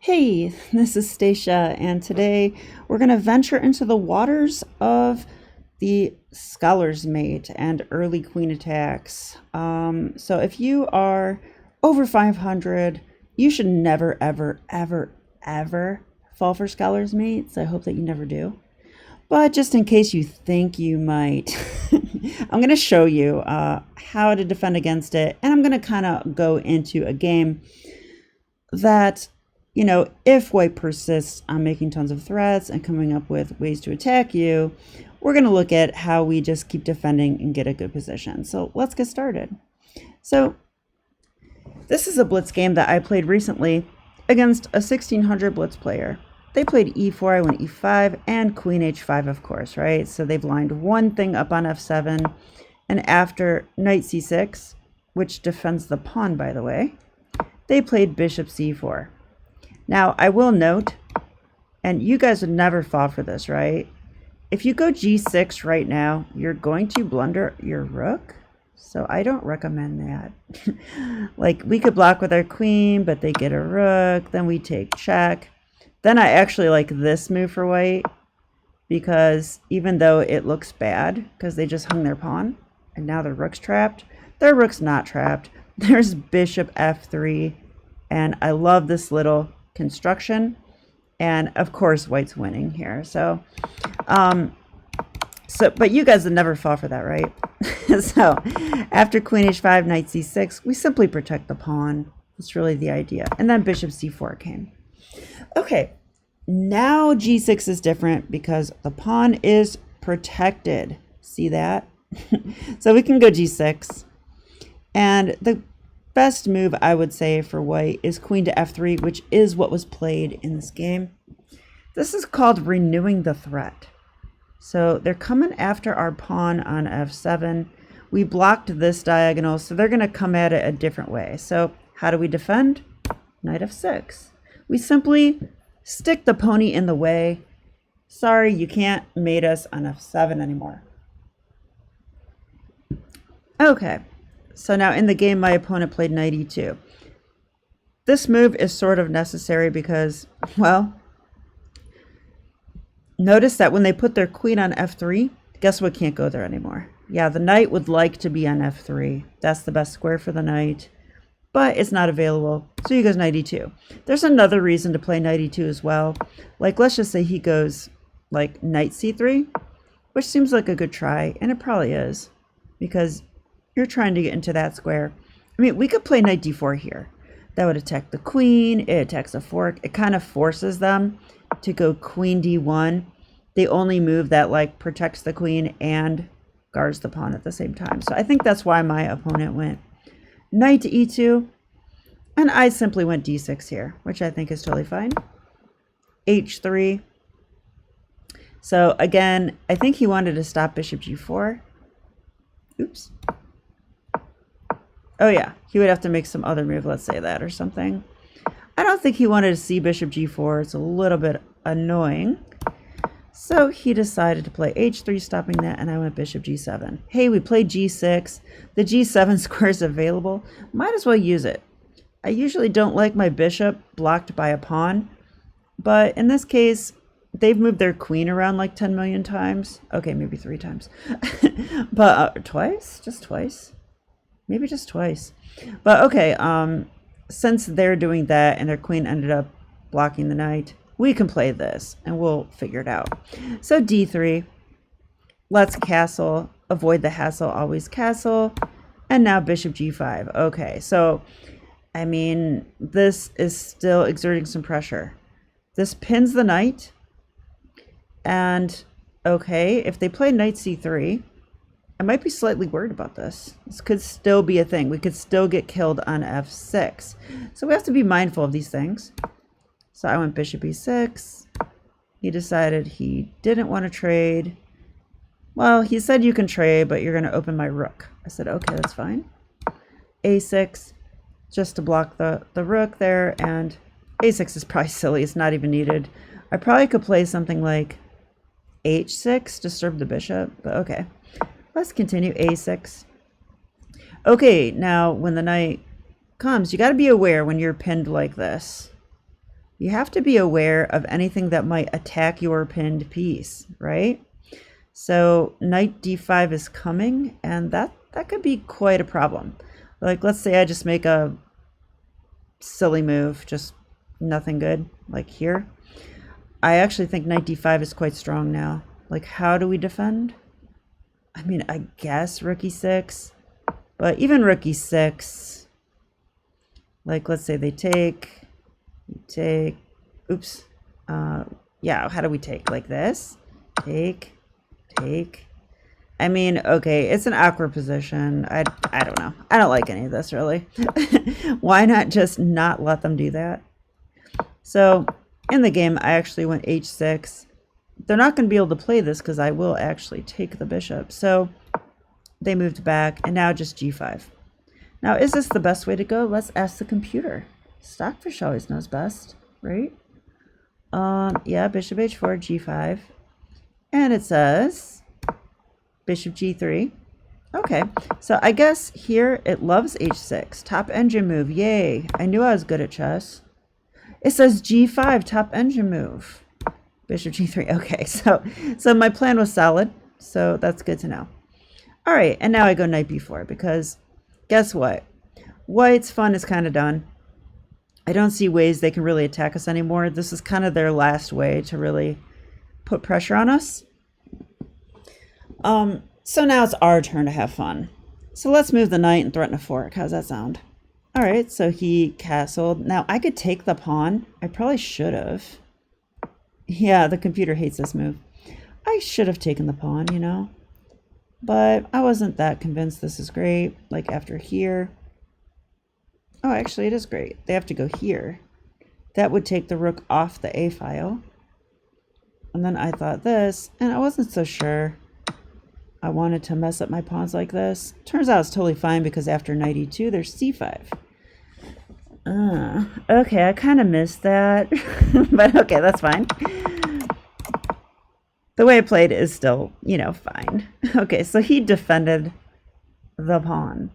Hey, this is Stacia, and today we're going to venture into the waters of the Scholar's Mate and early queen attacks. So if you are over 500, you should never, ever, ever, ever fall for Scholar's Mates. I hope that you never do. But just in case you think you might, I'm going to show you how to defend against it, and I'm going to kind of go into a game that, if white persists on making tons of threats and coming up with ways to attack you, we're going to look at how we just keep defending and get a good position. So let's get started. So this is a blitz game that I played recently against a 1600 blitz player. They played e4, I went e5, and queen h5, of course, right? So they've lined one thing up on f7, and after knight c6, which defends the pawn, by the way, they played bishop c4. Now, I will note, and you guys would never fall for this, right? If you go g6 right now, you're going to blunder your rook. So I don't recommend that. Like, we could block with our queen, but they get a rook. Then we take check. Then I actually like this move for white, because even though it looks bad, because they just hung their pawn, and now their rook's trapped, their rook's not trapped. There's bishop f3, and I love this little construction, and of course white's winning here. But you guys would never fall for that, right? So after queen h5, knight c6, we simply protect the pawn. That's really the idea. And then bishop c4 came. Okay, now g6 is different because the pawn is protected. See that? So we can go g6, and the best move, I would say, for white is queen to f3, which is what was played in this game. This is called renewing the threat. So they're coming after our pawn on f7. We blocked this diagonal, so they're going to come at it a different way. So how do we defend? Knight f6. We simply stick the pony in the way. Sorry, you can't mate us on f7 anymore. Okay. So now in the game, my opponent played knight e2. This move is sort of necessary because, well, notice that when they put their queen on f3, guess what can't go there anymore? Yeah, the knight would like to be on f3. That's the best square for the knight, but it's not available. So he goes knight e2. There's another reason to play knight e2 as well. Like, let's just say he goes like knight c3, which seems like a good try, and it probably is, because you're trying to get into that square. I mean, we could play knight d4 here. That would attack the queen. It attacks a fork. It kind of forces them to go queen d1. The only move that like protects the queen and guards the pawn at the same time. So I think that's why my opponent went knight to e2. And I simply went d6 here, which I think is totally fine. h3. So again, I think he wanted to stop bishop g4. Oops. Oh yeah, he would have to make some other move, let's say that or something. I don't think he wanted to see bishop g4. It's a little bit annoying. So he decided to play h3, stopping that, and I went bishop g7. Hey, we played g6. The g7 square is available. Might as well use it. I usually don't like my bishop blocked by a pawn, but in this case, they've moved their queen around like 10 million times. Okay, maybe 3 times. But twice? Just twice? Maybe just twice. But okay, since they're doing that and their queen ended up blocking the knight, we can play this and we'll figure it out. So d3, let's castle, avoid the hassle, always castle, and now bishop g5. Okay, so I mean, this is still exerting some pressure. This pins the knight, and okay, if they play knight c3, I might be slightly worried about this. This could still be a thing. We could still get killed on f6. So we have to be mindful of these things. So I went bishop e6. He decided he didn't want to trade. Well, he said you can trade, but you're going to open my rook. I said, okay, that's fine. a6, just to block the rook there. And a6 is probably silly. It's not even needed. I probably could play something like h6 to serve the bishop, but okay. Let's continue a6. Okay, now when the knight comes, you got to be aware when you're pinned like this. you have to be aware of anything that might attack your pinned piece, right? So knight d5 is coming, and that could be quite a problem. Like, let's say I just make a silly move, just nothing good, like here. I actually think knight d5 is quite strong now. Like, how do we defend? I mean, I guess rook e6, but even rook e6, like, let's say they take, oops, yeah, how do we take? Like this? Take. I mean, okay, it's an awkward position. I don't know. I don't like any of this, really. Why not just not let them do that? So in the game, I actually went h6. They're not going to be able to play this because I will actually take the bishop. So they moved back, and now just g5. Now, is this the best way to go? Let's ask the computer. Stockfish always knows best, right? Yeah, bishop h4, g5. And it says bishop g3. Okay, so I guess here it loves h6. Top engine move, yay. I knew I was good at chess. It says g5, top engine move. Bishop g3, okay, so my plan was solid, so that's good to know. All right, and now I go knight b4 because guess what? White's fun is kind of done. I don't see ways they can really attack us anymore. This is kind of their last way to really put pressure on us. So now it's our turn to have fun. So let's move the knight and threaten a fork. How's that sound? All right, so he castled. Now I could take the pawn. I probably should have. Yeah, the computer hates this move. I should have taken the pawn, you know. But I wasn't that convinced this is great. Like after here. Oh, actually it is great. They have to go here. That would take the rook off the A file. And then I thought this, and I wasn't so sure I wanted to mess up my pawns like this. Turns out it's totally fine because after knight e2, there's c5. Okay, I kind of missed that, but okay, that's fine. The way I played is still, you know, fine. Okay, so he defended the pawn.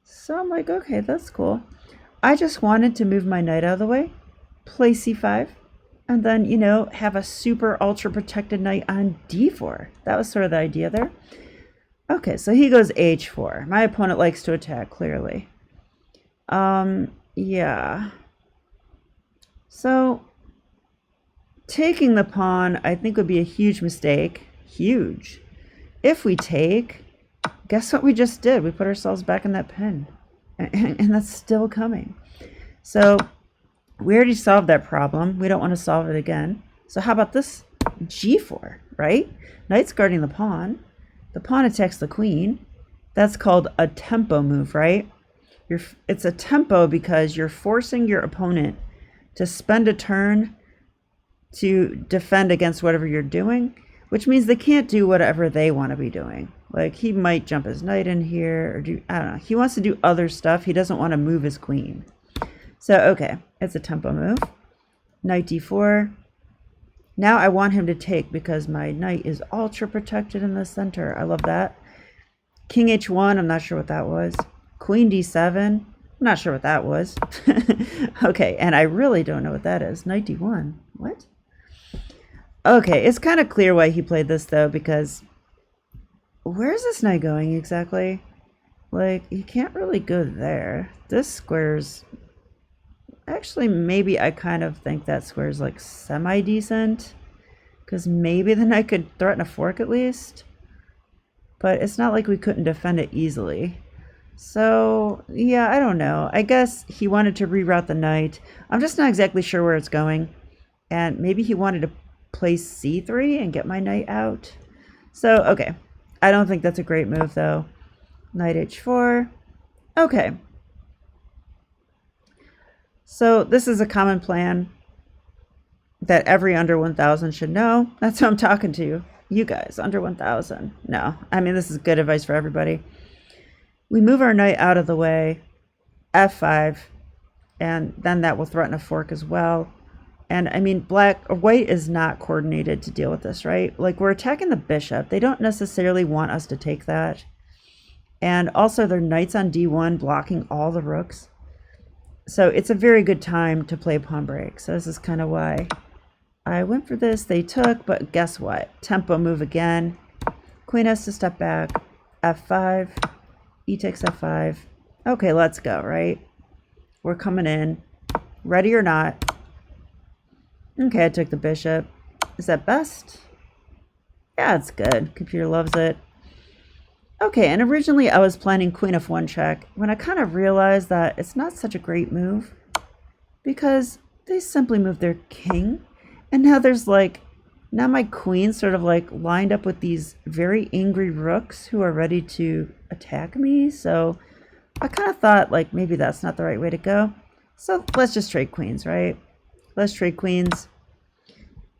So I'm like, okay, that's cool. I just wanted to move my knight out of the way, play c5, and then, you know, have a super ultra protected knight on d4. That was sort of the idea there. Okay, so he goes h4. My opponent likes to attack, clearly. Yeah. So taking the pawn, I think, would be a huge mistake. Huge. If we take, guess what we just did? We put ourselves back in that pin. And that's still coming. So we already solved that problem. We don't want to solve it again. So how about this g4, right? Knight's guarding the pawn. The pawn attacks the queen. That's called a tempo move, right? It's a tempo because you're forcing your opponent to spend a turn to defend against whatever you're doing, which means they can't do whatever they want to be doing. Like, he might jump his knight in here or do, I don't know. He wants to do other stuff. He doesn't want to move his queen. So, okay, it's a tempo move. Knight d4. Now I want him to take because my knight is ultra protected in the center. I love that. King h1, I'm not sure what that was. Queen d7, I'm not sure what that was. Okay, and I really don't know what that is. Knight d1, what? Okay, it's kind of clear why he played this though, because where's this knight going exactly? Like, he can't really go there. This square's... Actually, maybe I kind of think that square's like semi-decent. Because maybe the knight could threaten a fork at least. But it's not like we couldn't defend it easily. So, yeah, I don't know. I guess he wanted to reroute the knight. I'm just not exactly sure where it's going. And maybe he wanted to play c3 and get my knight out. So, okay. I don't think that's a great move, though. Knight h4. Okay. So this is a common plan that every under 1,000 should know. That's who I'm talking to. You guys, under 1,000. No, I mean, this is good advice for everybody. We move our knight out of the way, f5, and then that will threaten a fork as well. And I mean, white is not coordinated to deal with this, right? Like, we're attacking the bishop. They don't necessarily want us to take that. And also their knight's on d1 blocking all the rooks. So it's a very good time to play pawn break. So this is kind of why I went for this. They took, but guess what? Tempo move again. Queen has to step back. F5. E takes F5. Okay, let's go, right? We're coming in. Ready or not. Okay, I took the bishop. Is that best? Yeah, it's good. Computer loves it. Okay, and originally I was planning queen f1 check when I kind of realized that it's not such a great move because they simply moved their king. And now there's like, now my queen sort of like lined up with these very angry rooks who are ready to attack me. So I kind of thought like maybe that's not the right way to go. So let's just trade queens, right? Let's trade queens.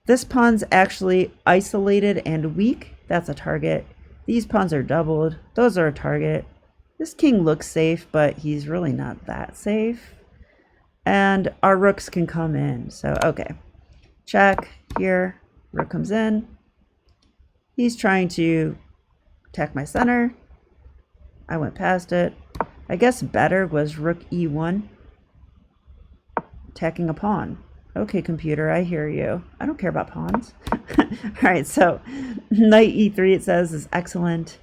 This pawn's actually isolated and weak. That's a target. These pawns are doubled. Those are a target. This king looks safe, but he's really not that safe. And our rooks can come in. So, okay. Check here. Rook comes in. He's trying to attack my center. I went past it. I guess better was rook e1. Attacking a pawn. Okay, computer, I hear you. I don't care about pawns. All right, so knight e3, it says, is excellent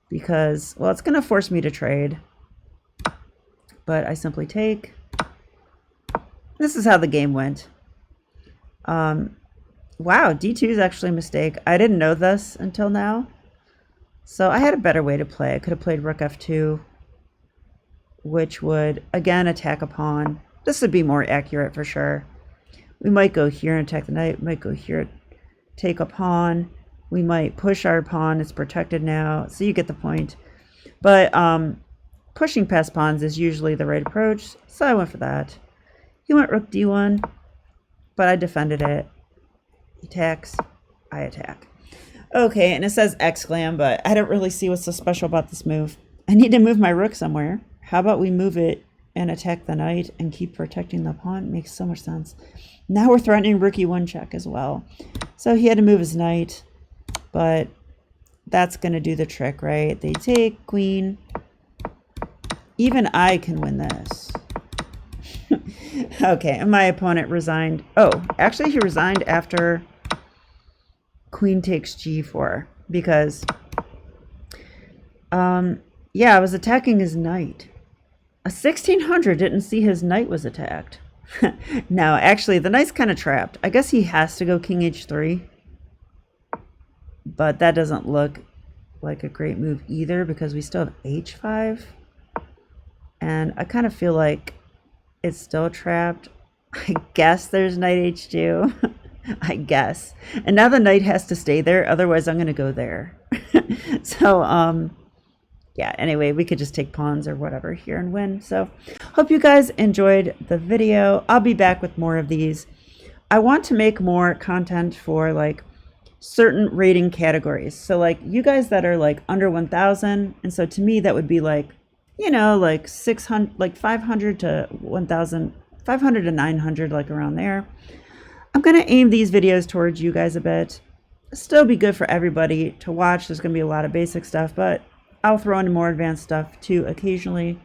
because, well, it's going to force me to trade. But I simply take. This is how the game went. Wow, d2 is actually a mistake. I didn't know this until now. So I had a better way to play. I could have played rook f2, which would, again, attack a pawn. This would be more accurate for sure. We might go here and attack the knight. We might go here, take a pawn. We might push our pawn. It's protected now. So you get the point. But pushing past pawns is usually the right approach. So I went for that. He went rook d1, but I defended it. He attacks. I attack. Okay, and it says exclam, but I don't really see what's so special about this move. I need to move my rook somewhere. How about we move it and attack the knight and keep protecting the pawn? Makes so much sense. Now we're threatening rook e1 check as well. So he had to move his knight, but that's going to do the trick, right? They take queen. Even I can win this. Okay, and my opponent resigned. Oh, actually he resigned after queen takes g4 because, yeah, I was attacking his knight. A 1600 didn't see his knight was attacked. No, actually, the knight's kind of trapped. I guess he has to go king h3. But that doesn't look like a great move either because we still have h5. And I kind of feel like it's still trapped. I guess there's knight h2. I guess. And now the knight has to stay there. Otherwise, I'm going to go there. So, yeah, anyway, we could just take pawns or whatever here and win. So hope you guys enjoyed the video. I'll be back with more of these. I want to make more content for like certain rating categories. So like you guys that are like under 1,000. And so to me, that would be like, you know, like 600, like 500 to 1,000, 500 to 900, like around there. I'm going to aim these videos towards you guys a bit. Still be good for everybody to watch. There's going to be a lot of basic stuff, but I'll throw in more advanced stuff too occasionally.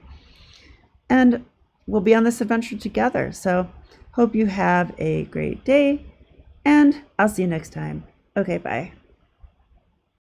And we'll be on this adventure together. So hope you have a great day and I'll see you next time. Okay, bye.